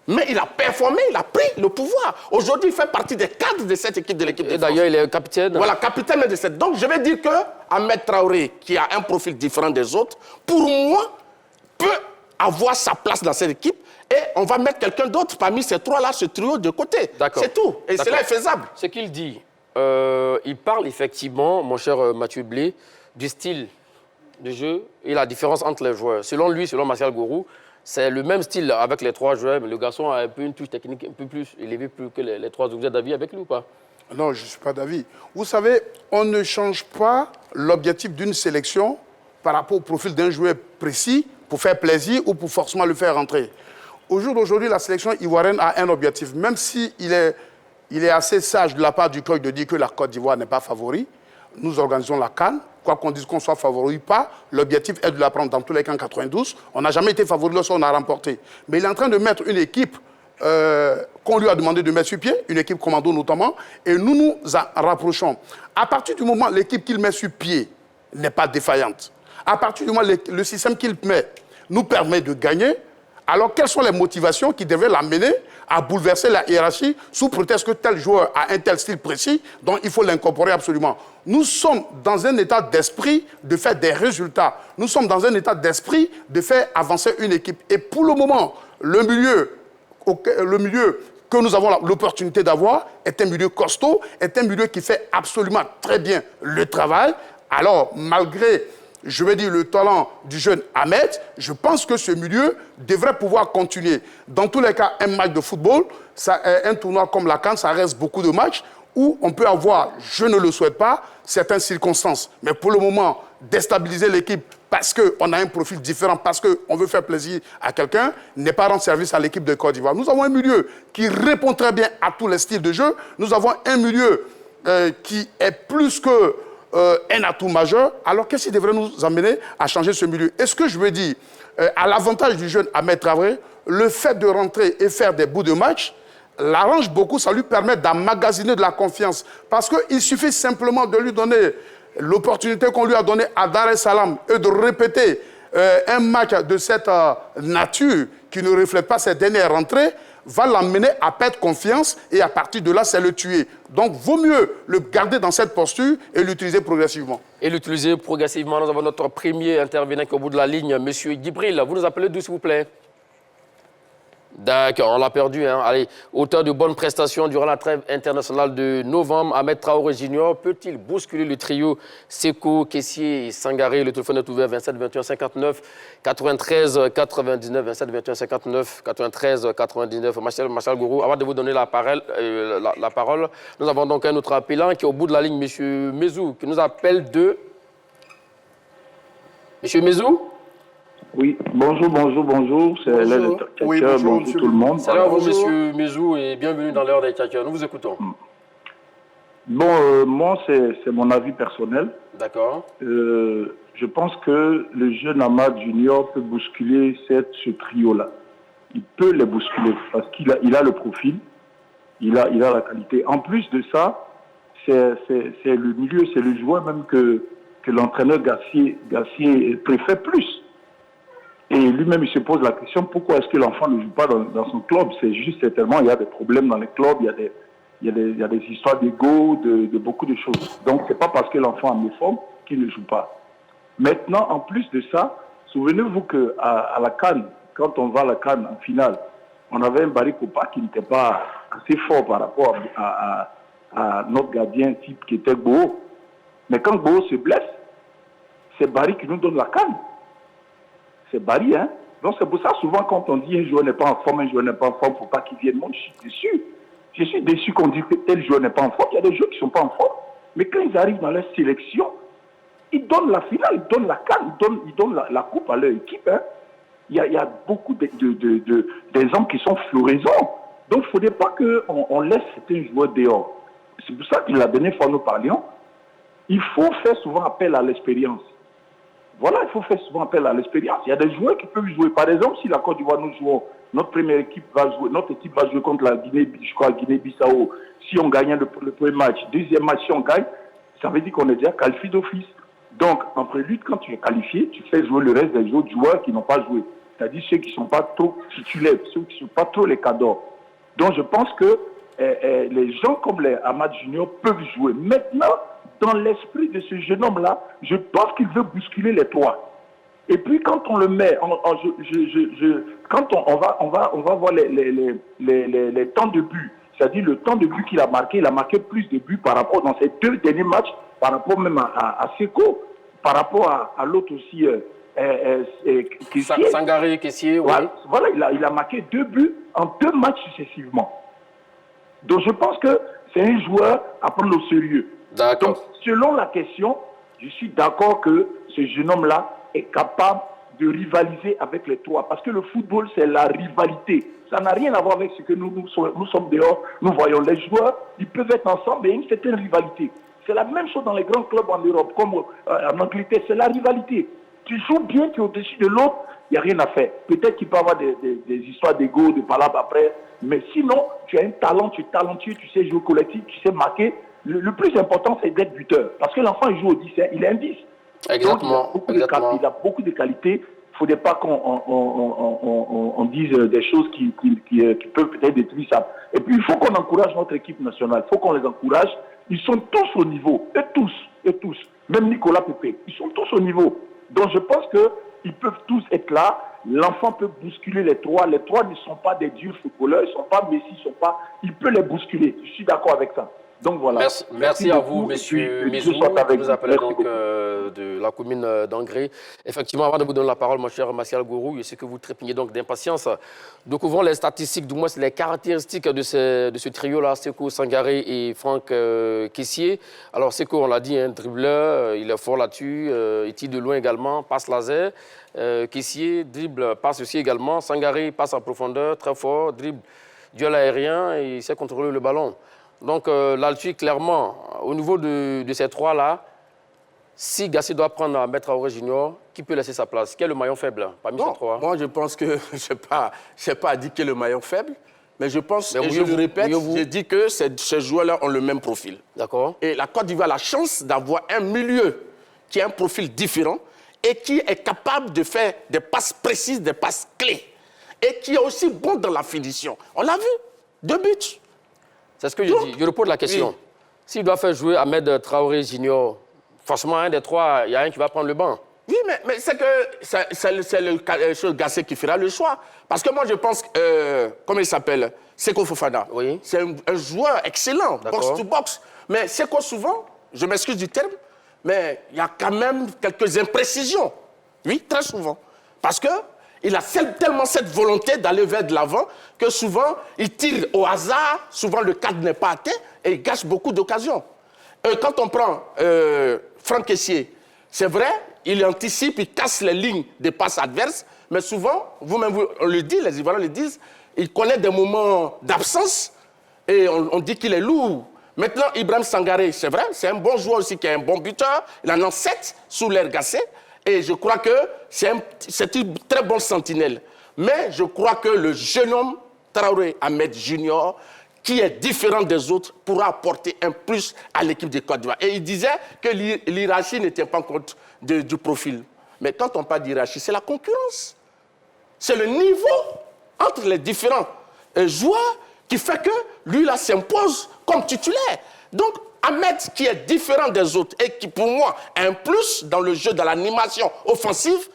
Mais il a performé, il a pris le pouvoir. Aujourd'hui, il fait partie des cadres de cette équipe de l'équipe de France. D'ailleurs, il est capitaine. Voilà, capitaine de cette. Donc, je vais dire que Ahmed Traoré, qui a un profil différent des autres, pour moi, peut avoir sa place dans cette équipe. Et on va mettre quelqu'un d'autre parmi ces trois-là, ce trio de côté. C'est tout. Et cela est faisable. Ce qu'il dit, il parle effectivement, mon cher Mathieu Blé, du style de jeu et la différence entre les joueurs. Selon lui, selon Martial Gourou, c'est le même style avec les trois joueurs, mais le garçon a un peu une touche technique un peu plus élevée que les trois. Vous êtes d'avis avec lui ou pas? Non, je ne suis pas d'avis. Vous savez, on ne change pas l'objectif d'une sélection par rapport au profil d'un joueur précis pour faire plaisir ou pour forcément le faire rentrer. Au jour d'aujourd'hui, la sélection ivoirienne a un objectif, même s'il est assez sage de la part du coach de dire que la Côte d'Ivoire n'est pas favori. Nous organisons la CAN. Quoi qu'on dise qu'on soit favori ou pas, l'objectif est de la prendre dans tous les cas en 92. On n'a jamais été favori lorsqu'on a remporté. Mais il est en train de mettre une équipe qu'on lui a demandé de mettre sur pied, une équipe commando notamment, et nous nous en rapprochons. À partir du moment où l'équipe qu'il met sur pied n'est pas défaillante, à partir du moment où le système qu'il met nous permet de gagner, alors quelles sont les motivations qui devraient l'amener à bouleverser la hiérarchie sous prétexte que tel joueur a un tel style précis, donc il faut l'incorporer absolument. Nous sommes dans un état d'esprit de faire des résultats. Nous sommes dans un état d'esprit de faire avancer une équipe. Et pour le moment, le milieu que nous avons l'opportunité d'avoir est un milieu costaud, est un milieu qui fait absolument très bien le travail. Alors, malgré, je vais dire, le talent du jeune Ahmed, je pense que ce milieu devrait pouvoir continuer. Dans tous les cas, un match de football, un tournoi comme la CAN, ça reste beaucoup de matchs où on peut avoir, je ne le souhaite pas, certaines circonstances. Mais pour le moment, déstabiliser l'équipe parce qu'on a un profil différent, parce qu'on veut faire plaisir à quelqu'un, n'est pas rendre service à l'équipe de Côte d'Ivoire. Nous avons un milieu qui répond très bien à tous les styles de jeu. Nous avons un milieu qui est plus que un atout majeur. Alors, qu'est-ce qui devrait nous amener à changer ce milieu? Et ce que je veux dire, à l'avantage du jeune Ahmed Traoré, le fait de rentrer et faire des bouts de match l'arrange beaucoup, ça lui permet d'emmagasiner de la confiance. Parce qu'il suffit simplement de lui donner l'opportunité qu'on lui a donnée à Dar es Salaam et de répéter un match de cette nature qui ne reflète pas ses dernières rentrées, va l'amener à perdre confiance et à partir de là, c'est le tuer. Donc, vaut mieux le garder dans cette posture et l'utiliser progressivement. Et l'utiliser progressivement. Nous avons notre premier intervenant qui est au bout de la ligne, M. Gibril. Vous nous appelez d'où, s'il vous plaît? D'accord, on l'a perdu. Hein. Allez, auteur de bonnes prestations durant la trêve internationale de novembre, Ahmed Traoré Junior peut-il bousculer le trio Seko, Kessié et Sangaré? Le téléphone est ouvert 27 21 59 93 99 27 21 59 93 99. Martial Gourou, avant de vous donner la parole, nous avons donc un autre appelant qui est au bout de la ligne, M. Mezou, qui nous appelle de... M. Mezou? Oui, bonjour, c'est l'heure des Tchatcheurs, oui, bonjour tout le monde. Salut à vous, monsieur Mezou, et bienvenue dans l'heure des Tchatcheurs. Nous vous écoutons. Bon, moi, c'est mon avis personnel. D'accord. Je pense que le jeune Amad Junior peut bousculer ce trio-là. Il peut les bousculer parce qu'il a le profil, il a la qualité. En plus de ça, c'est le milieu, c'est le joueur même que l'entraîneur Gassier préfère plus. Et lui-même, il se pose la question, pourquoi est-ce que l'enfant ne joue pas dans son club? C'est juste certainement, il y a des problèmes dans les clubs, il y a des histoires d'ego, de beaucoup de choses. Donc, c'est pas parce que l'enfant a mes formes qu'il ne joue pas. Maintenant, en plus de ça, souvenez-vous qu'à la CAN, quand on va à la CAN en finale, on avait un Barry Kopa qui n'était pas assez fort par rapport à notre gardien type qui était Gbo. Mais quand Gbo se blesse, c'est Barry qui nous donne la CAN. C'est Barry, hein. Donc c'est pour ça, souvent, quand on dit un joueur n'est pas en forme, il ne faut pas qu'il vienne. Moi, je suis déçu. Je suis déçu qu'on dise que tel joueur n'est pas en forme. Il y a des joueurs qui ne sont pas en forme. Mais quand ils arrivent dans leur sélection, ils donnent la finale, ils donnent la CAN, ils donnent la coupe à leur équipe. Hein. Il y a beaucoup d'exemples qui sont florisants. Donc il ne faudrait pas qu'on laisse certains joueurs dehors. C'est pour ça que la dernière fois nous parlions, il faut faire souvent appel à l'expérience. Voilà, il faut faire souvent appel à l'expérience. Il y a des joueurs qui peuvent jouer. Par exemple, si la Côte d'Ivoire nous jouons, notre équipe va jouer contre la Guinée-Bissau. Si on gagne le premier match, deuxième match, si on gagne, ça veut dire qu'on est déjà qualifié d'office. Donc, en prélude, quand tu es qualifié, tu fais jouer le reste des autres joueurs qui n'ont pas joué. C'est-à-dire ceux qui ne sont pas trop titulaires, ceux qui ne sont pas trop les cadors. Donc, je pense que les gens comme les Amad Junior peuvent jouer. Maintenant, dans l'esprit de ce jeune homme-là, je pense qu'il veut bousculer les trois. Et puis quand on le met, quand on va voir les temps de but, c'est-à-dire le temps de but qu'il a marqué, il a marqué plus de buts par rapport dans ces deux derniers matchs, par rapport même à Seko, par rapport à l'autre aussi, Kessié. Sangaré, Kessié, oui. Voilà, il a marqué 2 buts en 2 matchs successivement. Donc je pense que c'est un joueur à prendre au sérieux. D'accord. Donc, selon la question, je suis d'accord que ce jeune homme-là est capable de rivaliser avec les trois. Parce que le football, c'est la rivalité. Ça n'a rien à voir avec ce que nous sommes dehors. Nous voyons les joueurs, ils peuvent être ensemble et une certaine rivalité. C'est la même chose dans les grands clubs en Europe, comme en Angleterre, c'est la rivalité. Tu joues bien, tu es au-dessus de l'autre, il n'y a rien à faire. Peut-être qu'il peut y avoir des histoires d'ego, de palabres après, mais sinon, tu as un talent, tu es talentueux, tu sais jouer collectif, tu sais marquer. Le plus important, c'est d'être buteur. Parce que l'enfant, il joue au 10, hein, il est un 10. Exactement. Donc, il a beaucoup de qualités. Il ne faudrait pas qu'on dise des choses qui peuvent peut-être détruire ça. Et puis, il faut qu'on encourage notre équipe nationale. Il faut qu'on les encourage. Ils sont tous au niveau. Et tous. Même Nicolas Pépé. Ils sont tous au niveau. Donc, je pense qu'ils peuvent tous être là. L'enfant peut bousculer les trois. Les trois ne sont pas des durs footballeurs. Ils ne sont pas Messi. Il peut les bousculer. Je suis d'accord avec ça. Donc voilà. Merci à vous, monsieur Mezou, qui nous appelle donc de la commune d'Angré. Effectivement, avant de vous donner la parole, mon cher Martial Gourou, je sais que vous trépignez donc d'impatience. Découvrons les statistiques, du moins les caractéristiques de ce trio-là, Seko, Sangaré et Franck Kessié. Alors Seko, on l'a dit, un dribbleur, il est fort là-dessus, il tire de loin également, passe laser. Kessié, dribble, passe aussi également. Sangaré passe en profondeur, très fort, dribble, duel aérien et il sait contrôler le ballon. Donc là-dessus, clairement, au niveau de ces trois-là, si Gassier doit prendre à mettre Traoré Junior, qui peut laisser sa place? Quel est le maillon faible parmi ces trois? Moi, je pense que je n'ai pas dit que le maillon faible. Mais je pense, et je le répète, j'ai dit que ces joueurs-là ont le même profil. D'accord. Et la Côte d'Ivoire a la chance d'avoir un milieu qui a un profil différent et qui est capable de faire des passes précises, des passes clés. Et qui est aussi bon dans la finition. On l'a vu, 2 buts. C'est ce que je dis. Je repose la question. Oui. S'il doit faire jouer Ahmed Traoré Junior, forcément, un des trois, il y a un qui va prendre le banc. Oui, mais c'est que c'est le Gassé qui fera le choix. Parce que moi, je pense, comment il s'appelle, Seko Fofana. Oui. C'est un joueur excellent, box to box. Mais Seko, souvent, je m'excuse du terme, mais il y a quand même quelques imprécisions. Oui, très souvent. Parce qu'il a tellement cette volonté d'aller vers de l'avant que souvent, il tire au hasard, souvent le cadre n'est pas atteint et il gâche beaucoup d'occasions. Quand on prend Franck Kessié, c'est vrai, il anticipe, il casse les lignes des passes adverses, mais souvent, vous-même, on le dit, les Ivoiriens le disent, il connaît des moments d'absence et on dit qu'il est lourd. Maintenant, Ibrahim Sangaré, c'est vrai, c'est un bon joueur aussi qui est un bon buteur. Il en a 7 sous l'air Gassé. Et je crois que c'est une très bonne sentinelle. Mais je crois que le jeune homme, Traoré Ahmed Junior, qui est différent des autres, pourra apporter un plus à l'équipe de Côte d'Ivoire. Et il disait que l'hiérarchie ne tient pas compte du profil. Mais quand on parle d'hiérarchie, c'est la concurrence. C'est le niveau entre les différents joueurs qui fait que lui, là, s'impose comme titulaire. Donc, Ahmed, qui est différent des autres et qui, pour moi, a un plus dans le jeu, dans l'animation offensive,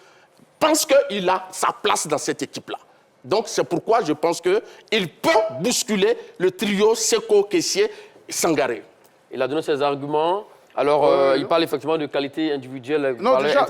pense qu'il a sa place dans cette équipe-là. Donc, c'est pourquoi je pense qu'il peut bousculer le trio Seko, Kessié et Sangaré. Il a donné ses arguments. Alors, il parle effectivement de qualité individuelle. Non, déjà,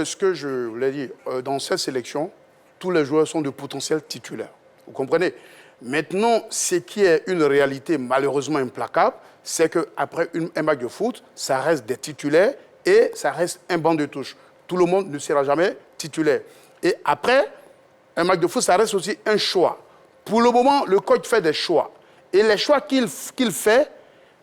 ce que je voulais dire, dans cette sélection, tous les joueurs sont de potentiels titulaires. Vous comprenez? Maintenant, ce qui est une réalité malheureusement implacable, c'est qu'après un match de foot, ça reste des titulaires et ça reste un banc de touche. Tout le monde ne sera jamais titulaire. Et après, un match de foot, ça reste aussi un choix. Pour le moment, le coach fait des choix. Et les choix qu'il fait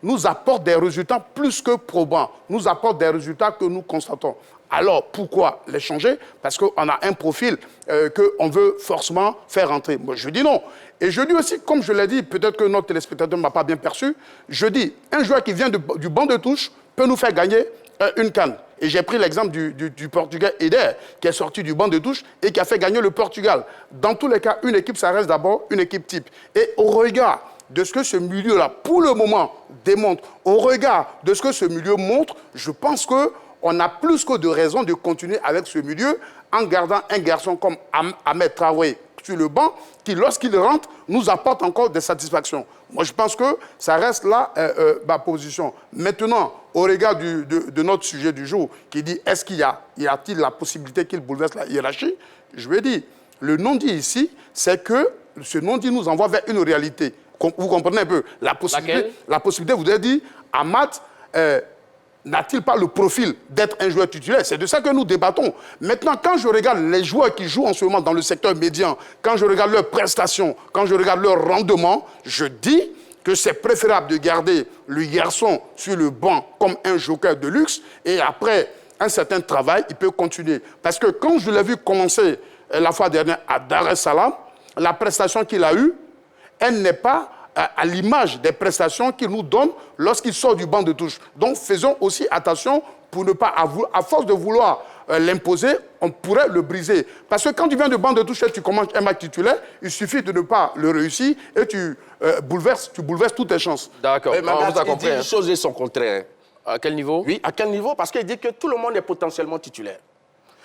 nous apportent des résultats plus que probants, nous apportent des résultats que nous constatons. Alors, pourquoi les changer? Parce qu'on a un profil qu'on veut forcément faire rentrer. Moi, je dis non. Et je dis aussi, comme je l'ai dit, peut-être que notre téléspectateur ne m'a pas bien perçu, je dis, un joueur qui vient du banc de touche peut nous faire gagner une CAN. Et j'ai pris l'exemple du Portugais Eder, qui est sorti du banc de touche et qui a fait gagner le Portugal. Dans tous les cas, une équipe, ça reste d'abord une équipe type. Et au regard de ce que ce milieu-là, pour le moment, démontre, au regard de ce que ce milieu montre, je pense qu'on a plus que de raisons de continuer avec ce milieu en gardant un garçon comme Ahmed Traoré sur le banc qui, lorsqu'il rentre, nous apporte encore des satisfactions. Moi, je pense que ça reste là ma position. Maintenant, au regard de notre sujet du jour, qui dit est-ce qu'il y a-t-il la possibilité qu'il bouleverse la hiérarchie? Je vais dire, le non-dit ici, c'est que ce non-dit nous envoie vers une réalité. Vous comprenez un peu? La possibilité voudrait dire, Ahmad n'a-t-il pas le profil d'être un joueur titulaire? C'est de ça que nous débattons. Maintenant, quand je regarde les joueurs qui jouent en ce moment dans le secteur médian, quand je regarde leurs prestations, quand je regarde leur rendement, je dis que c'est préférable de garder le garçon sur le banc comme un joker de luxe et après un certain travail, il peut continuer. Parce que quand je l'ai vu commencer la fois dernière à Dar es Salaam, la prestation qu'il a eue, elle n'est pas à l'image des prestations qu'il nous donne lorsqu'il sort du banc de touche. Donc, faisons aussi attention pour ne pas, à force de vouloir l'imposer, on pourrait le briser. Parce que quand tu viens du banc de touche et tu commences un match titulaire, il suffit de ne pas le réussir et tu bouleverses toutes tes chances. D'accord. Il dit une chose et son contraire. À quel niveau? Oui, à quel niveau? Parce qu'il dit que tout le monde est potentiellement titulaire.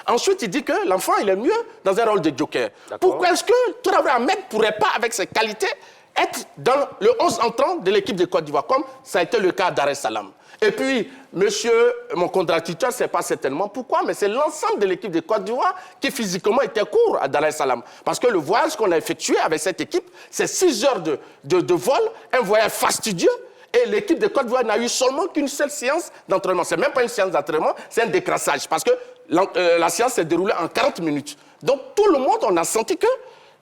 Ensuite, il dit que l'enfant, il est mieux dans un rôle de joker. Pourquoi est-ce que Traoré Ahmed ne pourrait pas, avec ses qualités, être dans le 11 entrant de l'équipe de Côte d'Ivoire, comme ça a été le cas à Dar es Salaam? Et puis, monsieur, mon contractuteur, ce n'est pas certainement pourquoi, mais c'est l'ensemble de l'équipe de Côte d'Ivoire qui physiquement était court à Dar es Salaam. Parce que le voyage qu'on a effectué avec cette équipe, c'est 6 heures de vol, un voyage fastidieux. Et l'équipe de Côte d'Ivoire n'a eu seulement qu'une seule séance d'entraînement. Ce n'est même pas une séance d'entraînement, c'est un décrassage. Parce que la séance s'est déroulée en 40 minutes. Donc tout le monde, on a senti que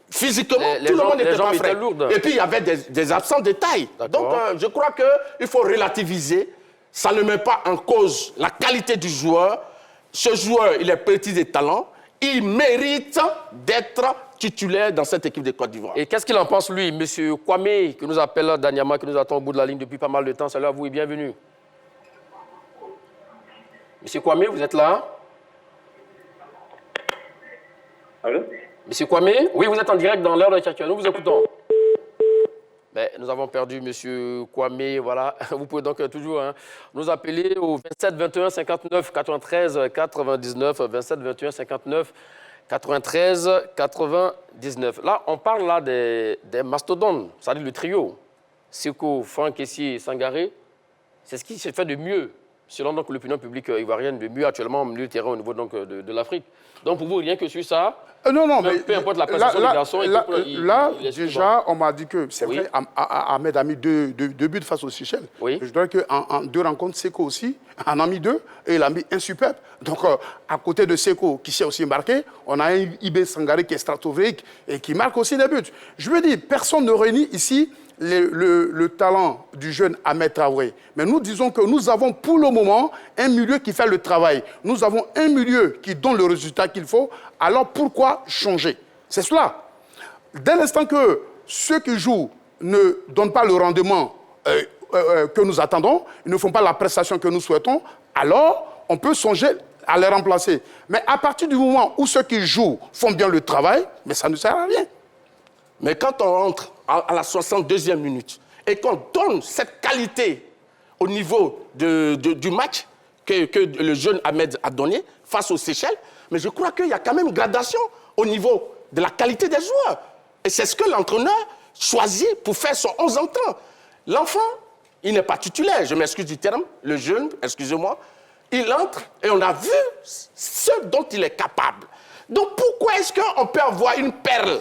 physiquement, tout le monde n'était pas frais. Et puis il y avait des absents de taille. Donc je crois qu'il faut relativiser. Ça ne met pas en cause la qualité du joueur. Ce joueur, il est petit de talent. Il mérite d'être titulaire dans cette équipe de Côte d'Ivoire. Et qu'est-ce qu'il en pense, lui, M. Kwame, qui nous appelle Danyama, qui nous attend au bout de la ligne depuis pas mal de temps. Salut à vous et bienvenue. M. Kwame, vous êtes là? Allô? M. Kwame? Oui, vous êtes en direct dans l'heure de Tchadja. Nous vous écoutons. Mais nous avons perdu M. Kwame, voilà. Vous pouvez donc toujours nous appeler au 27 21 59 93 99, 27 21 59 93 99. Là, on parle là des mastodontes, c'est-à-dire le trio. Seko, Franck Kessié et Sangaré. C'est ce qui se fait de mieux, selon l'opinion publique ivoirienne, de mieux actuellement au milieu de terrain au niveau donc, de l'Afrique. Donc pour vous, rien que sur ça, non, mais peu importe la prestation des garçons, déjà, on m'a dit que c'est vrai, Ahmed a mis deux buts face aux Seychelles. Oui. Je dirais qu'en 2 rencontres, Seko aussi en a mis 2 et il a mis un superbe. Donc, à côté de Seko, qui s'est aussi marqué, on a un Ibé Sangaré qui est stratosphérique et qui marque aussi des buts. Je veux dire, personne ne réunit ici le talent du jeune Ahmed Traoré. Mais nous disons que nous avons pour le moment un milieu qui fait le travail. Nous avons un milieu qui donne le résultat qu'il faut. Alors pourquoi changer? C'est cela. Dès l'instant que ceux qui jouent ne donnent pas le rendement que nous attendons, ils ne font pas la prestation que nous souhaitons, alors on peut songer à les remplacer. Mais à partir du moment où ceux qui jouent font bien le travail, mais ça ne sert à rien. Mais quand on rentre à la 62e minute et qu'on donne cette qualité au niveau du match que le jeune Ahmed a donné face aux Seychelles, mais je crois qu'il y a quand même gradation au niveau de la qualité des joueurs. Et c'est ce que l'entraîneur choisit pour faire son 11 entrants. L'enfant, il n'est pas titulaire, je m'excuse du terme, le jeune, excusez-moi, il entre et on a vu ce dont il est capable. Donc pourquoi est-ce qu'on peut avoir une perle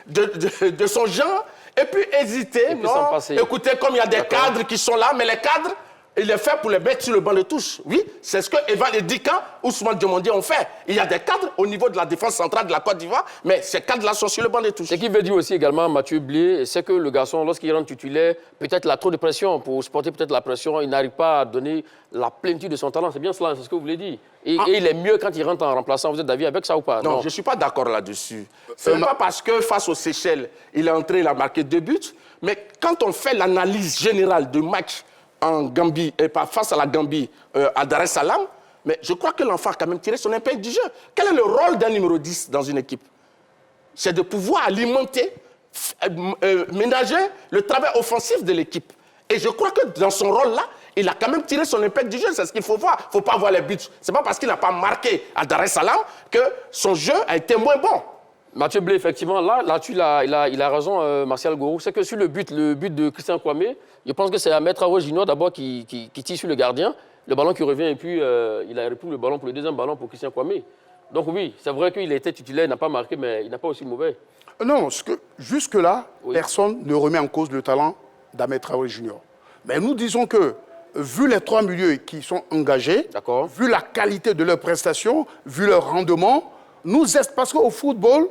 de son genre et puis hésiter, non, écoutez, comme il y a des cadres qui sont là, mais les cadres, il est fait pour les mettre sur le banc de touche. Oui, c'est ce que Evan Edika, Ousmane Diomandé ont fait. Il y a des cadres au niveau de la défense centrale de la Côte d'Ivoire, mais ces cadres-là sont sur le banc de touche. Ce qui veut dire aussi également, Mathieu Blé, c'est que le garçon, lorsqu'il rentre titulaire, peut-être il a trop de pression. Pour supporter peut-être la pression, il n'arrive pas à donner la plénitude de son talent. C'est bien cela, c'est ce que vous voulez dire. Et il est mieux quand il rentre en remplaçant. Vous êtes d'avis avec ça ou pas? Non, je ne suis pas d'accord là-dessus. Ce n'est pas parce que face aux Seychelles, il est entré, il a marqué 2 buts, mais quand on fait l'analyse générale du match en Gambie, et pas face à la Gambie, à Dar es Salaam, mais je crois que l'enfant a quand même tiré son épingle du jeu. Quel est le rôle d'un numéro 10 dans une équipe? C'est de pouvoir alimenter, ménager le travail offensif de l'équipe. Et je crois que dans son rôle-là, il a quand même tiré son épingle du jeu. C'est ce qu'il faut voir. Il ne faut pas voir les buts. Ce n'est pas parce qu'il n'a pas marqué à Dar es Salaam que son jeu a été moins bon. Mathieu Blé, effectivement, là-dessus, il a raison, Martial Gourou. C'est que sur le but de Christian Kwame, je pense que c'est Ahmed Traoré Junior d'abord qui tire sur le gardien. Le ballon qui revient et puis il a repris le ballon pour le deuxième ballon pour Christian Kwame. Donc oui, c'est vrai qu'il était titulaire, il n'a pas marqué, mais il n'a pas aussi mauvais. Non, jusque-là, personne ne remet en cause le talent d'Ahmed Traoré Junior. Mais nous disons que, vu les 3 milieux qui sont engagés, vu la qualité de leurs prestations, vu leur rendement, parce qu'au football,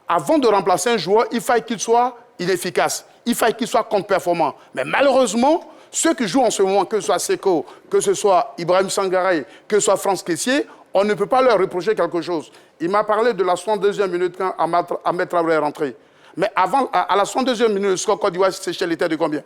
avant de remplacer un joueur, il faut qu'il soit inefficace, il faut qu'il soit contre-performant. Mais malheureusement, ceux qui jouent en ce moment, que ce soit Seko, que ce soit Ibrahim Sangaré, que ce soit Franck Kessié, on ne peut pas leur reprocher quelque chose. Il m'a parlé de la 62e minute quand Ahmed Traoré est rentré. Mais avant, à la 62e minute, le score Côte d'Ivoire-Seychelles était de combien?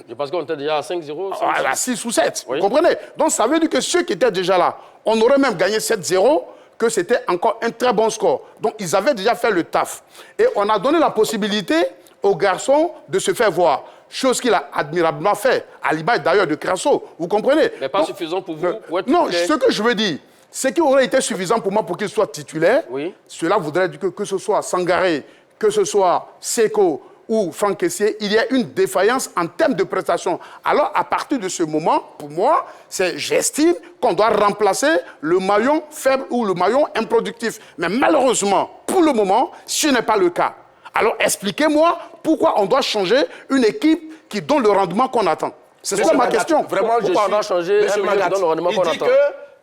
Je pense qu'on était déjà à 5-0. À 6 ou 7, oui. Vous comprenez? Donc ça veut dire que ceux qui étaient déjà là, on aurait même gagné 7-0, que c'était encore un très bon score. Donc ils avaient déjà fait le taf. Et on a donné la possibilité aux garçons de se faire voir. Chose qu'il a admirablement fait, à l'image d'ailleurs de Crasso. Vous comprenez? Mais pas suffisant pour vous pour être non, titulaire. Ce que je veux dire, c'est qu'il aurait été suffisant pour moi pour qu'il soit titulaire. Oui. Cela voudrait dire que ce soit Sangaré, que ce soit Seko ou Franck Kessié, il y a une défaillance en termes de prestations. Alors, à partir de ce moment, pour moi, j'estime qu'on doit remplacer le maillon faible ou le maillon improductif. Mais malheureusement, pour le moment, ce n'est pas le cas. Alors, expliquez-moi pourquoi on doit changer une équipe qui donne le rendement qu'on attend. C'est ça ma question. Vraiment, pourquoi on doit changer un milieu qui donne le rendement qu'on attend? Il dit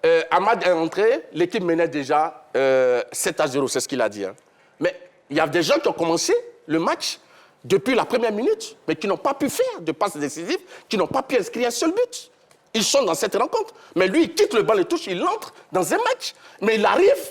que Ahmad est entré, l'équipe menait déjà 7-0, c'est ce qu'il a dit. Hein. Mais il y a des gens qui ont commencé le match depuis la première minute, mais qui n'ont pas pu faire de passes décisives, qui n'ont pas pu inscrire un seul but. Ils sont dans cette rencontre. Mais lui, il quitte le banc de touche, il entre dans un match. Mais il arrive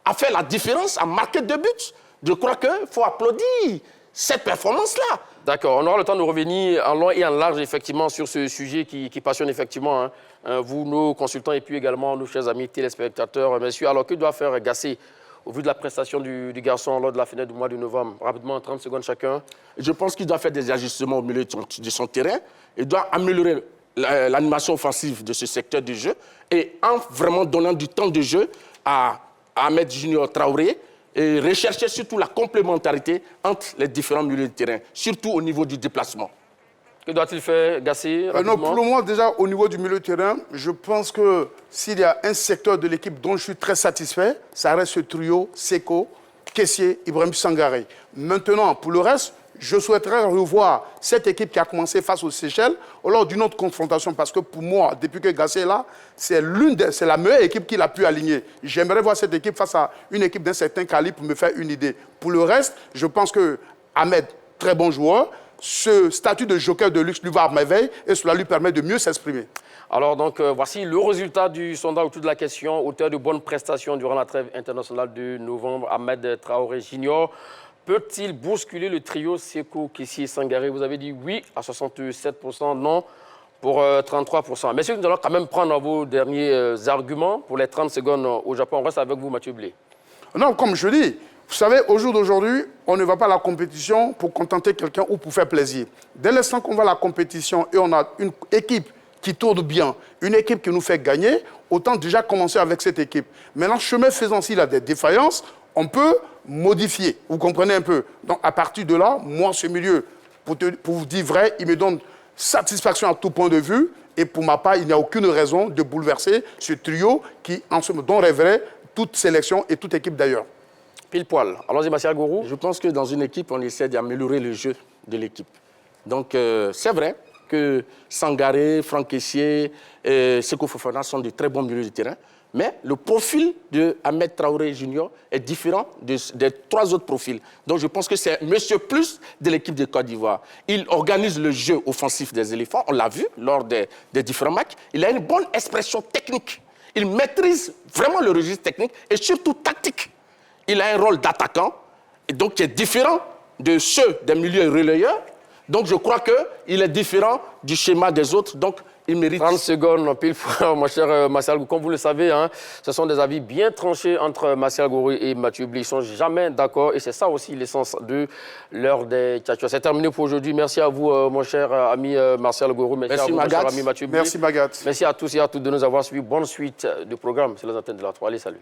a fait la différence, a marqué 2 buts. Je crois qu'il faut applaudir cette performance-là. D'accord, on aura le temps de revenir en long et en large, effectivement, sur ce sujet qui passionne, effectivement, vous, nos consultants, et puis également nos chers amis téléspectateurs. Messieurs, alors que doit faire Gassé au vu de la prestation du garçon lors de la fenêtre du mois de novembre? Rapidement, 30 secondes chacun. Je pense qu'il doit faire des ajustements au milieu de son terrain. Il doit améliorer l'animation offensive de ce secteur du jeu et en vraiment donnant du temps de jeu à Ahmed Junior Traoré et rechercher surtout la complémentarité entre les différents milieux de terrain, surtout au niveau du déplacement. Que doit-il faire, Gassé? Non, pour le moment, déjà, au niveau du milieu de terrain, je pense que s'il y a un secteur de l'équipe dont je suis très satisfait, ça reste ce trio Seko, Kessié, Ibrahim Sangaré. Maintenant, pour le reste, je souhaiterais revoir cette équipe qui a commencé face aux Seychelles lors d'une autre confrontation, parce que pour moi, depuis que Gassé est là, c'est la meilleure équipe qu'il a pu aligner. J'aimerais voir cette équipe face à une équipe d'un certain calibre pour me faire une idée. Pour le reste, je pense que Ahmed, très bon joueur, ce statut de joker de luxe lui va à merveille et cela lui permet de mieux s'exprimer. Alors donc, voici le résultat du sondage autour de la question. Auteur de bonnes prestations durant la trêve internationale de novembre, Ahmed Traoré Junior peut-il bousculer le trio Seko, Kessié, Sangaré? Vous avez dit oui à 67%, non pour 33%. Messieurs, nous allons quand même prendre vos derniers arguments pour les 30 secondes au Japon. On reste avec vous, Mathieu Blé. Non, comme je dis, vous savez, au jour d'aujourd'hui, on ne va pas à la compétition pour contenter quelqu'un ou pour faire plaisir. Dès l'instant qu'on va à la compétition et on a une équipe qui tourne bien, une équipe qui nous fait gagner, autant déjà commencer avec cette équipe. Maintenant, chemin faisant, s'il a des défaillances, on peut modifier. Vous comprenez un peu? Donc, à partir de là, moi, ce milieu, pour vous dire vrai, il me donne satisfaction à tout point de vue. Et pour ma part, il n'y a aucune raison de bouleverser ce trio qui, en ce moment, dont rêverait toute sélection et toute équipe d'ailleurs. Pile poil. Allons-y, Martial Gourou. Je pense que dans une équipe, on essaie d'améliorer le jeu de l'équipe. Donc, c'est vrai que Sangaré, Franck Kessié et Seko Fofana sont de très bons milieux de terrain. Mais le profil de Ahmed Traoré Junior est différent des 3 autres profils. Donc je pense que c'est Monsieur Plus de l'équipe de Côte d'Ivoire. Il organise le jeu offensif des éléphants, on l'a vu lors des différents matchs. Il a une bonne expression technique. Il maîtrise vraiment le registre technique et surtout tactique. Il a un rôle d'attaquant, et donc qui est différent de ceux des milieux relayeurs. Donc je crois qu'il est différent du schéma des autres. Donc il mérite... 30 secondes, pile poil, mon cher Martial Gourou. Comme vous le savez, ce sont des avis bien tranchés entre Martial Gourou et Mathieu Blé. Ils ne sont jamais d'accord et c'est ça aussi l'essence de l'heure des Tchatchoua. C'est terminé pour aujourd'hui. Merci à vous, mon cher ami Martial Gourou. Merci à vous, mon cher ami Mathieu Blé. Merci, Bagat. Merci à tous et à toutes de nous avoir suivis. Bonne suite de programme sur les antennes de la 3. Allez, salut.